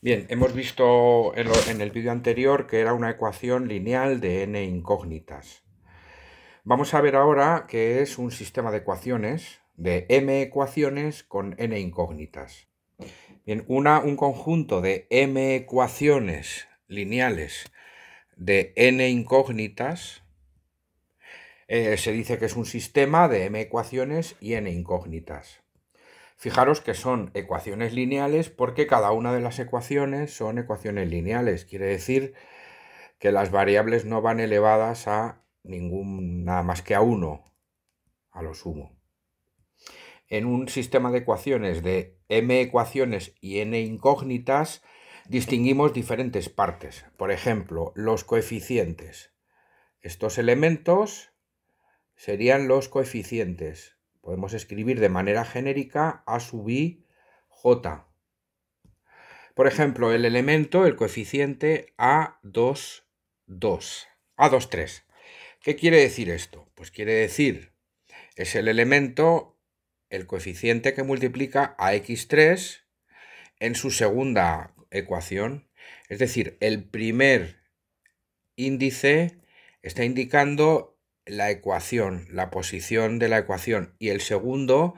Bien, hemos visto en el vídeo anterior que era una ecuación lineal de n incógnitas. Vamos a ver ahora qué es un sistema de ecuaciones de m ecuaciones con n incógnitas. Bien, un conjunto de m ecuaciones lineales de n incógnitas se dice que es un sistema de m ecuaciones y n incógnitas. Fijaros que son ecuaciones lineales porque cada una de las ecuaciones son ecuaciones lineales. Quiere decir que las variables no van elevadas a nada más que a 1, a lo sumo. En un sistema de ecuaciones de m ecuaciones y n incógnitas distinguimos diferentes partes. Por ejemplo, los coeficientes. Estos elementos serían los coeficientes. Podemos escribir de manera genérica a sub i j. Por ejemplo, el coeficiente A23. ¿Qué quiere decir esto? Pues quiere decir, es el coeficiente que multiplica a x3 en su segunda ecuación. Es decir, el primer índice está indicando la ecuación, la posición de la ecuación, y el segundo,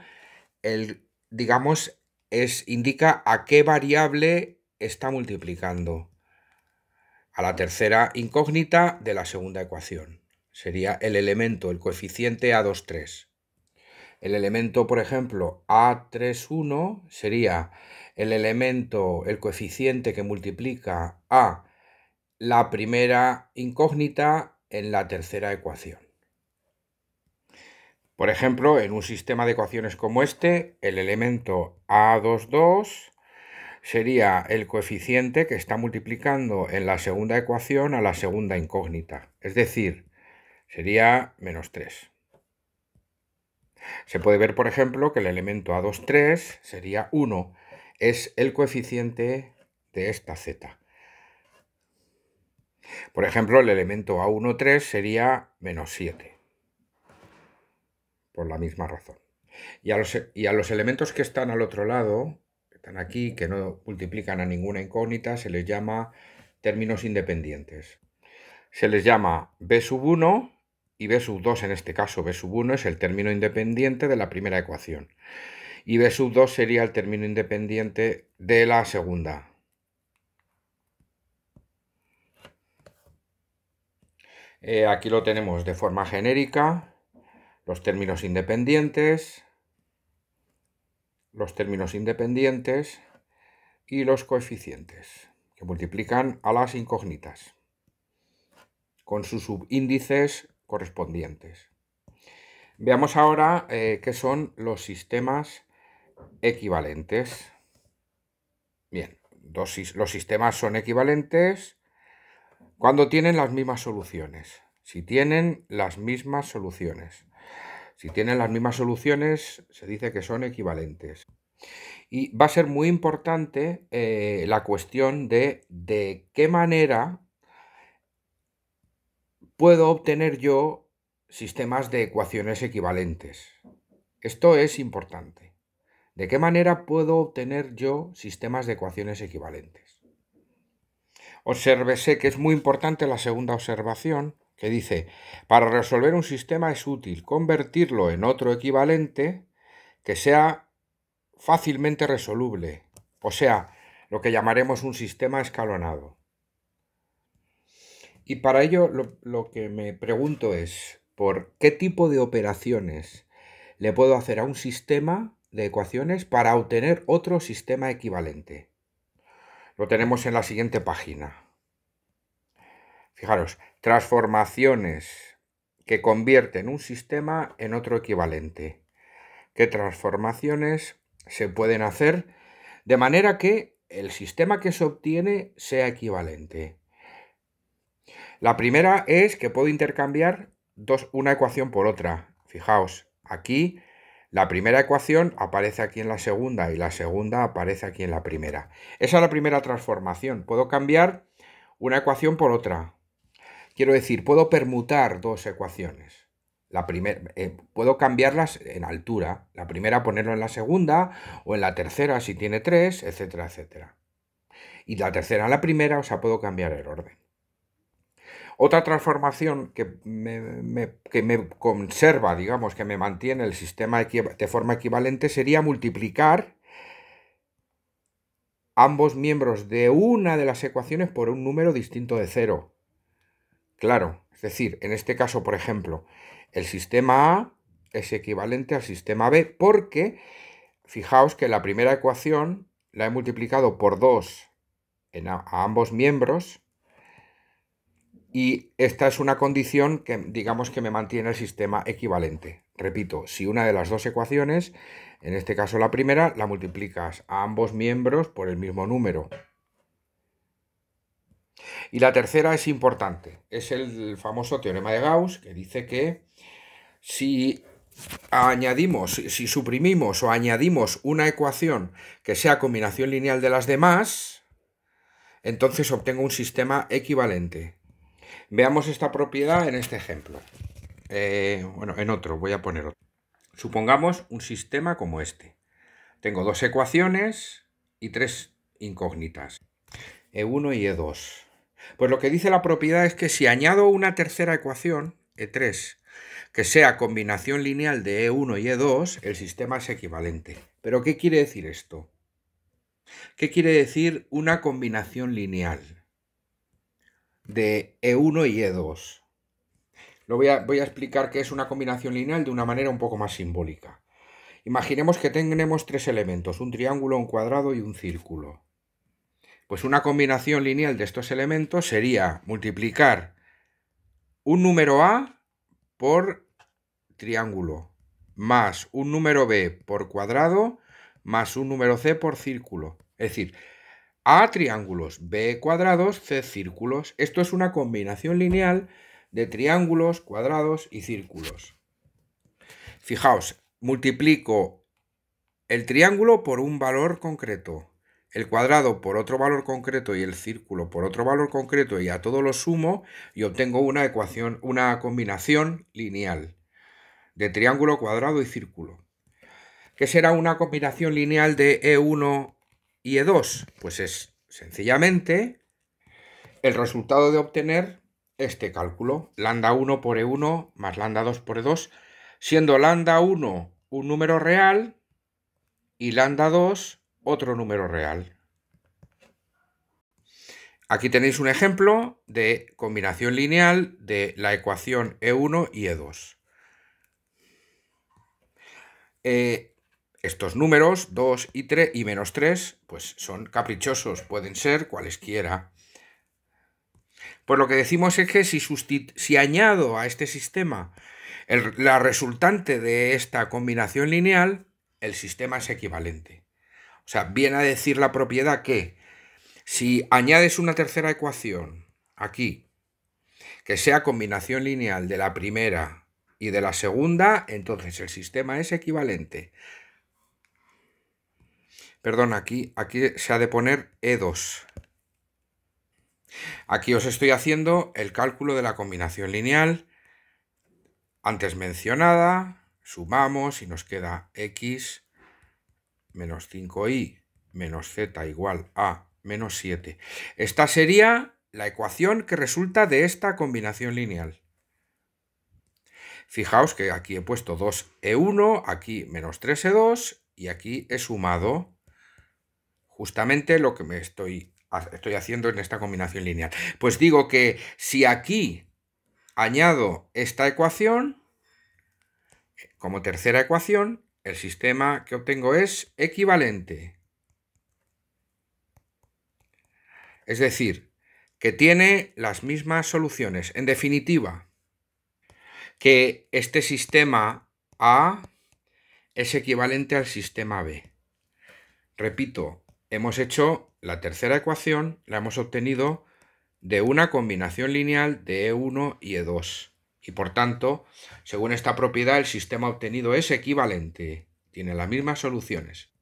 digamos, indica a qué variable está multiplicando. A la tercera incógnita de la segunda ecuación. Sería el coeficiente A23. El elemento, por ejemplo, A31 sería el coeficiente que multiplica a la primera incógnita en la tercera ecuación. Por ejemplo, en un sistema de ecuaciones como este, el elemento A22 sería el coeficiente que está multiplicando en la segunda ecuación a la segunda incógnita, es decir, sería -3. Se puede ver, por ejemplo, que el elemento A23 sería 1, es el coeficiente de esta z. Por ejemplo, el elemento A13 sería -7, por la misma razón. Y a los elementos que están al otro lado, que están aquí, que no multiplican a ninguna incógnita, se les llama términos independientes. Se les llama b1 y b2, en este caso b1 es el término independiente de la primera ecuación y b2 sería el término independiente de la segunda. Aquí lo tenemos de forma genérica, los términos independientes y los coeficientes que multiplican a las incógnitas con sus subíndices correspondientes. Veamos ahora qué son los sistemas equivalentes. Bien, los sistemas son equivalentes cuando tienen las mismas soluciones. Si tienen las mismas soluciones. Se dice que son equivalentes. Y va a ser muy importante la cuestión de qué manera puedo obtener yo sistemas de ecuaciones equivalentes. Esto es importante. ¿De qué manera puedo obtener yo sistemas de ecuaciones equivalentes? Obsérvese que es muy importante la segunda observación, que dice, para resolver un sistema es útil convertirlo en otro equivalente que sea fácilmente resoluble, o sea, lo que llamaremos un sistema escalonado. Y para ello lo que me pregunto es, ¿por qué tipo de operaciones le puedo hacer a un sistema de ecuaciones para obtener otro sistema equivalente? Lo tenemos en la siguiente página. Fijaros, transformaciones que convierten un sistema en otro equivalente. ¿Qué transformaciones se pueden hacer de manera que el sistema que se obtiene sea equivalente? La primera es que puedo intercambiar una ecuación por otra. Fijaos, aquí la primera ecuación aparece aquí en la segunda y la segunda aparece aquí en la primera. Esa es la primera transformación. Puedo cambiar una ecuación por otra. Quiero decir, puedo permutar dos ecuaciones. Puedo cambiarlas en altura. La primera ponerlo en la segunda o en la tercera si tiene 3, etcétera, etcétera. y la tercera a la primera, o sea, puedo cambiar el orden. Otra transformación que me conserva, digamos, que me mantiene el sistema de forma equivalente sería multiplicar ambos miembros de una de las ecuaciones por un número distinto de 0. Claro, es decir, en este caso, por ejemplo, el sistema A es equivalente al sistema B porque, fijaos que la primera ecuación la he multiplicado por 2 a ambos miembros y esta es una condición que, digamos, que me mantiene el sistema equivalente. Repito, si una de las dos ecuaciones, en este caso la primera, la multiplicas a ambos miembros por el mismo número. Y la tercera es importante, es el famoso teorema de Gauss, que dice que si suprimimos o añadimos una ecuación que sea combinación lineal de las demás, entonces obtengo un sistema equivalente. Veamos esta propiedad en este ejemplo. Bueno, en otro, voy a poner otro. Supongamos un sistema como este. Tengo dos ecuaciones y tres incógnitas, E1 y E2. Pues lo que dice la propiedad es que si añado una tercera ecuación, E3, que sea combinación lineal de E1 y E2, el sistema es equivalente. ¿Pero qué quiere decir esto? ¿Qué quiere decir una combinación lineal de E1 y E2? Voy a explicar qué es una combinación lineal de una manera un poco más simbólica. Imaginemos que tenemos tres elementos, un triángulo, un cuadrado y un círculo. Pues una combinación lineal de estos elementos sería multiplicar un número A por triángulo, más un número B por cuadrado, más un número C por círculo. Es decir, A triángulos, B cuadrados, C círculos. Esto es una combinación lineal de triángulos, cuadrados y círculos. Fijaos, multiplico el triángulo por un valor concreto, el cuadrado por otro valor concreto y el círculo por otro valor concreto, y a todo lo sumo y obtengo una ecuación, una combinación lineal de triángulo, cuadrado y círculo. ¿Qué será una combinación lineal de E1 y E2? Pues es sencillamente el resultado de obtener este cálculo, lambda 1 por E1 más lambda 2 por E2, siendo lambda 1 un número real y lambda 2 otro número real. Aquí tenéis un ejemplo de combinación lineal de la ecuación E1 y E2. Estos números, 2 y 3 y menos 3, pues son caprichosos, pueden ser cualesquiera. Pues lo que decimos es que si añado a este sistema la resultante de esta combinación lineal, el sistema es equivalente. O sea, viene a decir la propiedad que si añades una tercera ecuación aquí, que sea combinación lineal de la primera y de la segunda, entonces el sistema es equivalente. Perdón, aquí se ha de poner E2. Aquí os estoy haciendo el cálculo de la combinación lineal antes mencionada, sumamos y nos queda x menos 5y menos z igual a menos 7. Esta sería la ecuación que resulta de esta combinación lineal. Fijaos que aquí he puesto 2e1, aquí menos 3e2 y aquí he sumado justamente lo que estoy haciendo en esta combinación lineal. Pues digo que si aquí añado esta ecuación como tercera ecuación, el sistema que obtengo es equivalente. Es decir, que tiene las mismas soluciones. En definitiva, que este sistema A es equivalente al sistema B. Repito, hemos hecho la tercera ecuación, la hemos obtenido de una combinación lineal de E1 y E2. Y por tanto, según esta propiedad, el sistema obtenido es equivalente. Tiene las mismas soluciones.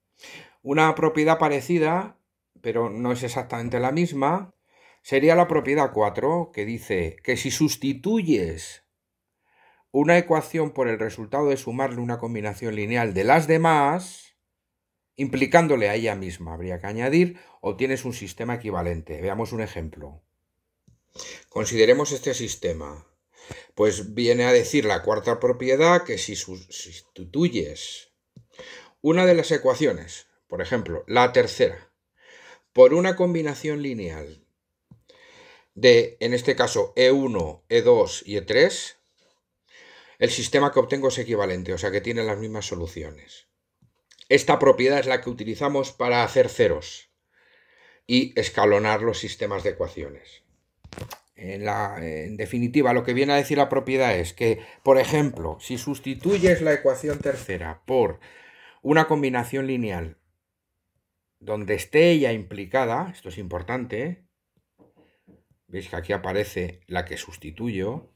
Una propiedad parecida, pero no es exactamente la misma, sería la propiedad 4, que dice que si sustituyes una ecuación por el resultado de sumarle una combinación lineal de las demás, implicándole a ella misma, habría que añadir, obtienes un sistema equivalente. Veamos un ejemplo. Consideremos este sistema. Pues viene a decir la cuarta propiedad que si sustituyes una de las ecuaciones, por ejemplo, la tercera, por una combinación lineal de, en este caso, E1, E2 y E3, el sistema que obtengo es equivalente, o sea que tiene las mismas soluciones. Esta propiedad es la que utilizamos para hacer ceros y escalonar los sistemas de ecuaciones. En definitiva, lo que viene a decir la propiedad es que, por ejemplo, si sustituyes la ecuación tercera por una combinación lineal donde esté ella implicada, esto es importante, veis que aquí aparece la que sustituyo,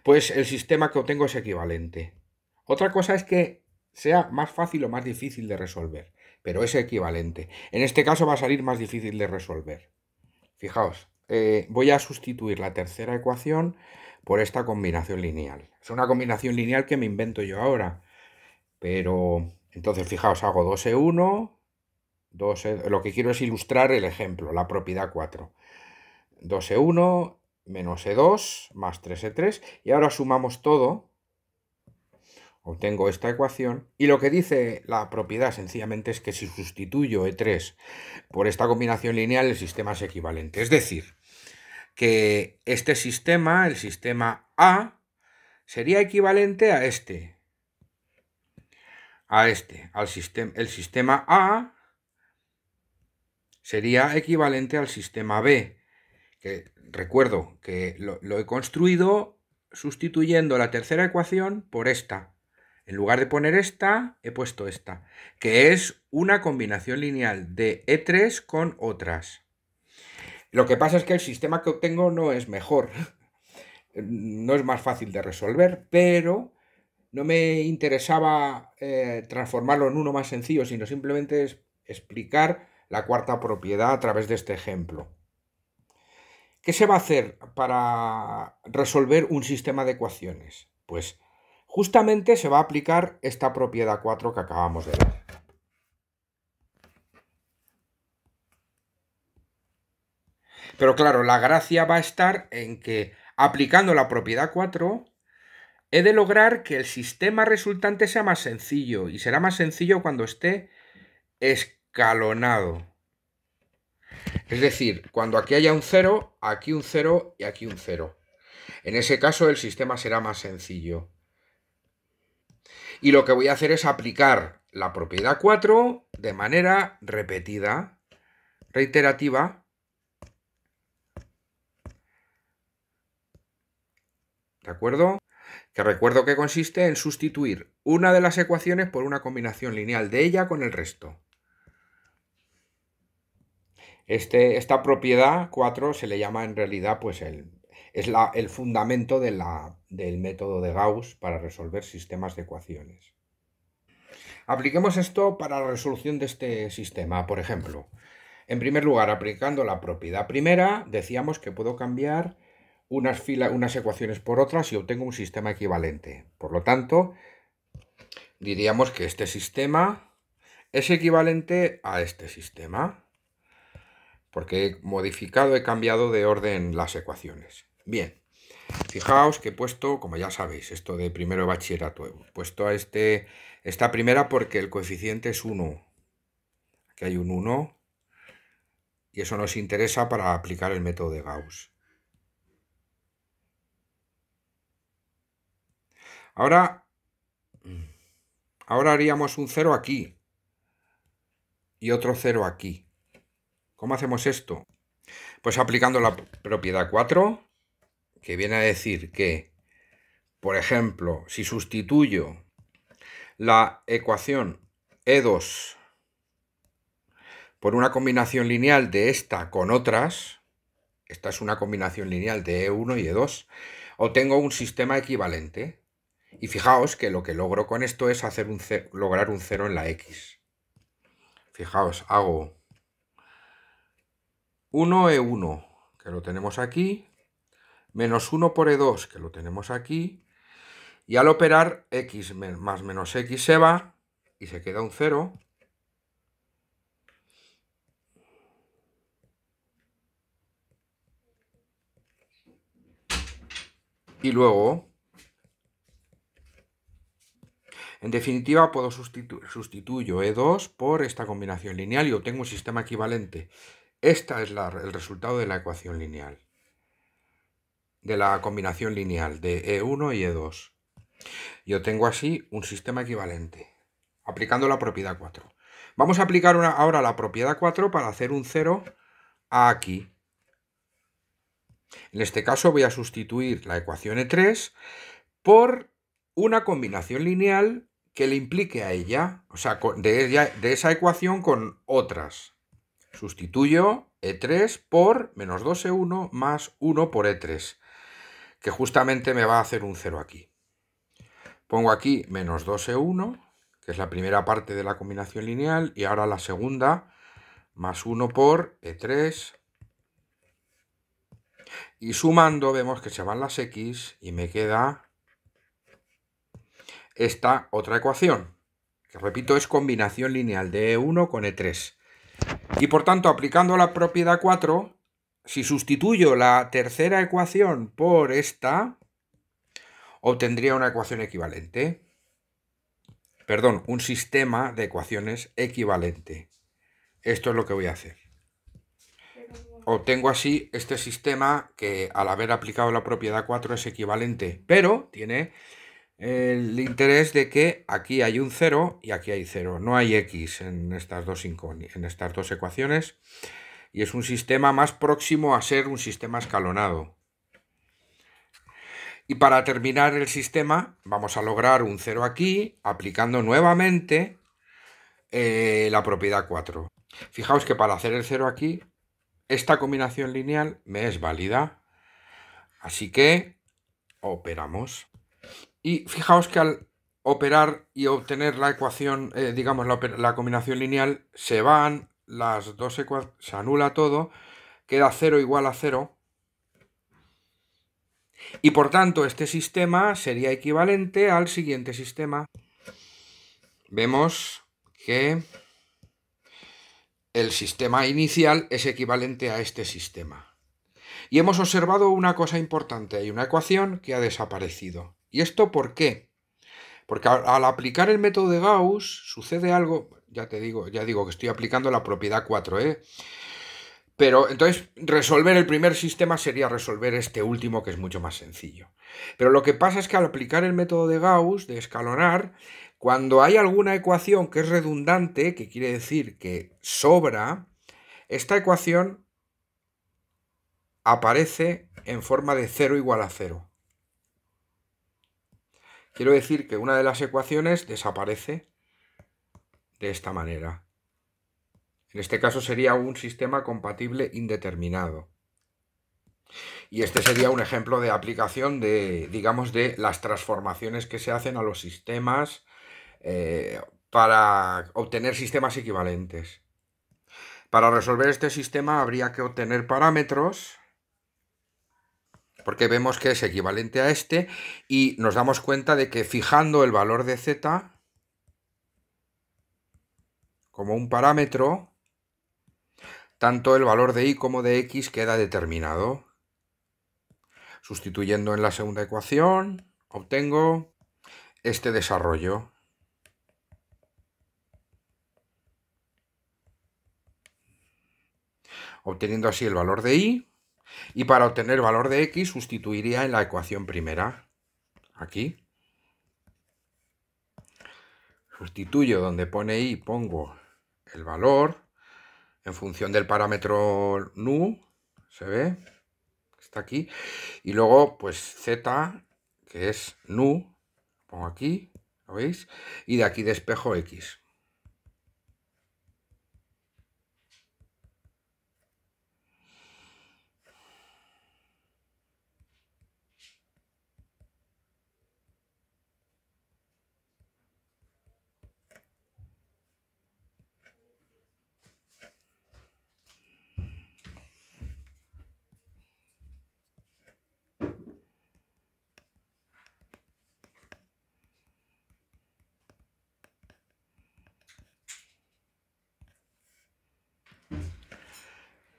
pues el sistema que obtengo es equivalente. Otra cosa es que sea más fácil o más difícil de resolver, pero es equivalente. En este caso va a salir más difícil de resolver. Fijaos, voy a sustituir la tercera ecuación por esta combinación lineal. Es una combinación lineal que me invento yo ahora, pero entonces fijaos, hago 2E1, lo que quiero es ilustrar el ejemplo, la propiedad 4. 2E1 menos E2 más 3E3 y ahora sumamos todo, obtengo esta ecuación y lo que dice la propiedad sencillamente es que si sustituyo E3 por esta combinación lineal el sistema es equivalente. Es decir, que este sistema, el sistema A, sería equivalente a este. El sistema A sería equivalente al sistema B, que recuerdo que lo he construido sustituyendo la tercera ecuación por esta. En lugar de poner esta, he puesto esta, que es una combinación lineal de E3 con otras. Lo que pasa es que el sistema que obtengo no es mejor, no es más fácil de resolver, pero no me interesaba transformarlo en uno más sencillo, sino simplemente explicar la cuarta propiedad a través de este ejemplo. ¿Qué se va a hacer para resolver un sistema de ecuaciones? Pues justamente se va a aplicar esta propiedad 4 que acabamos de ver. Pero claro, la gracia va a estar en que aplicando la propiedad 4 he de lograr que el sistema resultante sea más sencillo, y será más sencillo cuando esté escalonado. Es decir, cuando aquí haya un 0, aquí un 0 y aquí un 0. En ese caso el sistema será más sencillo. Y lo que voy a hacer es aplicar la propiedad 4 de manera repetida, reiterativa. ¿De acuerdo? Que recuerdo que consiste en sustituir una de las ecuaciones por una combinación lineal de ella con el resto. Esta propiedad 4 se le llama en realidad pues el fundamento del método de Gauss para resolver sistemas de ecuaciones. Apliquemos esto para la resolución de este sistema. Por ejemplo, en primer lugar, aplicando la propiedad primera, decíamos que puedo cambiar unas ecuaciones por otras y obtengo un sistema equivalente. Por lo tanto, diríamos que este sistema es equivalente a este sistema, porque he modificado, he cambiado de orden las ecuaciones. Bien, fijaos que he puesto, como ya sabéis, esto de primero de bachillerato, he puesto a esta primera porque el coeficiente es 1. Aquí hay un 1 y eso nos interesa para aplicar el método de Gauss. Ahora haríamos un 0 aquí y otro 0 aquí. ¿Cómo hacemos esto? Pues aplicando la propiedad 4, que viene a decir que, por ejemplo, si sustituyo la ecuación E2 por una combinación lineal de esta con otras, esta es una combinación lineal de E1 y E2, obtengo un sistema equivalente. Y fijaos que lo que logro con esto es lograr un 0 en la X. Fijaos, hago 1E1, que lo tenemos aquí, menos 1 por E2, que lo tenemos aquí, y al operar X más menos X se va, y se queda un 0, Y luego, en definitiva, puedo sustituyo E2 por esta combinación lineal y obtengo un sistema equivalente. Este es el resultado de la ecuación lineal, de la combinación lineal de E1 y E2. Yo tengo así un sistema equivalente, aplicando la propiedad 4. Vamos a aplicar ahora la propiedad 4 para hacer un 0 aquí. En este caso voy a sustituir la ecuación E3 por una combinación lineal que le implique a ella, o sea, de esa ecuación con otras. Sustituyo E3 por menos 2E1 más 1 por E3, que justamente me va a hacer un 0 aquí. Pongo aquí menos 2E1, que es la primera parte de la combinación lineal, y ahora la segunda, más 1 por E3. Y sumando vemos que se van las X y me queda esta otra ecuación, que repito es combinación lineal de E1 con E3. Y por tanto, aplicando la propiedad 4, si sustituyo la tercera ecuación por esta, obtendría una ecuación equivalente. Perdón, un sistema de ecuaciones equivalente. Esto es lo que voy a hacer. Obtengo así este sistema que al haber aplicado la propiedad 4 es equivalente, pero tiene el interés de que aquí hay un 0 y aquí hay 0. No hay X en estas dos ecuaciones y es un sistema más próximo a ser un sistema escalonado. Y para terminar el sistema vamos a lograr un 0 aquí aplicando nuevamente la propiedad 4. Fijaos que para hacer el 0 aquí, esta combinación lineal me es válida. Así que operamos. Y fijaos que al operar y obtener la ecuación, digamos la combinación lineal, se van las dos ecuaciones, se anula todo, queda 0 igual a 0. Y por tanto este sistema sería equivalente al siguiente sistema. Vemos que el sistema inicial es equivalente a este sistema. Y hemos observado una cosa importante, hay una ecuación que ha desaparecido. ¿Y esto por qué? Porque al aplicar el método de Gauss sucede algo, ya digo que estoy aplicando la propiedad 4, pero entonces resolver el primer sistema sería resolver este último, que es mucho más sencillo. Pero lo que pasa es que al aplicar el método de Gauss, de escalonar, cuando hay alguna ecuación que es redundante, que quiere decir que sobra, esta ecuación aparece en forma de 0 igual a 0. Quiero decir que una de las ecuaciones desaparece de esta manera. En este caso sería un sistema compatible indeterminado. Y este sería un ejemplo de aplicación de, digamos, de las transformaciones que se hacen a los sistemas para obtener sistemas equivalentes. Para resolver este sistema habría que obtener parámetros, porque vemos que es equivalente a este, y nos damos cuenta de que fijando el valor de z como un parámetro, tanto el valor de y como de x queda determinado. Sustituyendo en la segunda ecuación, obtengo este desarrollo. Obteniendo así el valor de y para obtener el valor de x sustituiría en la ecuación primera. Aquí. Sustituyo donde pone y, pongo el valor en función del parámetro nu, ¿se ve? Está aquí. Y luego, pues z, que es nu, pongo aquí, ¿lo veis? Y de aquí despejo x.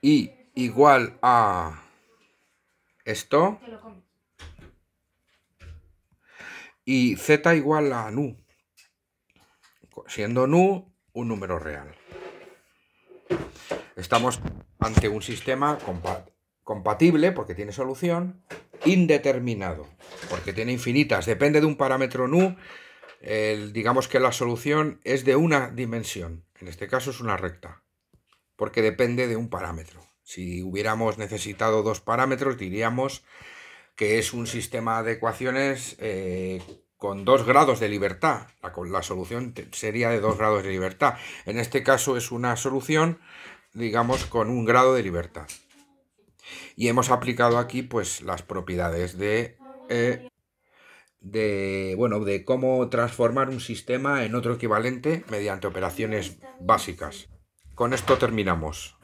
Y igual a esto, y z igual a nu, siendo nu un número real. Estamos ante un sistema compatible, porque tiene solución, indeterminado, porque tiene infinitas. Depende de un parámetro nu, digamos que la solución es de una dimensión. En este caso es una recta, porque depende de un parámetro. Si hubiéramos necesitado dos parámetros, diríamos que es un sistema de ecuaciones con 2 grados de libertad. La solución sería de 2 grados de libertad. En este caso es una solución, digamos, con 1 grado de libertad. Y hemos aplicado aquí pues las propiedades de cómo transformar un sistema en otro equivalente mediante operaciones básicas. Con esto terminamos.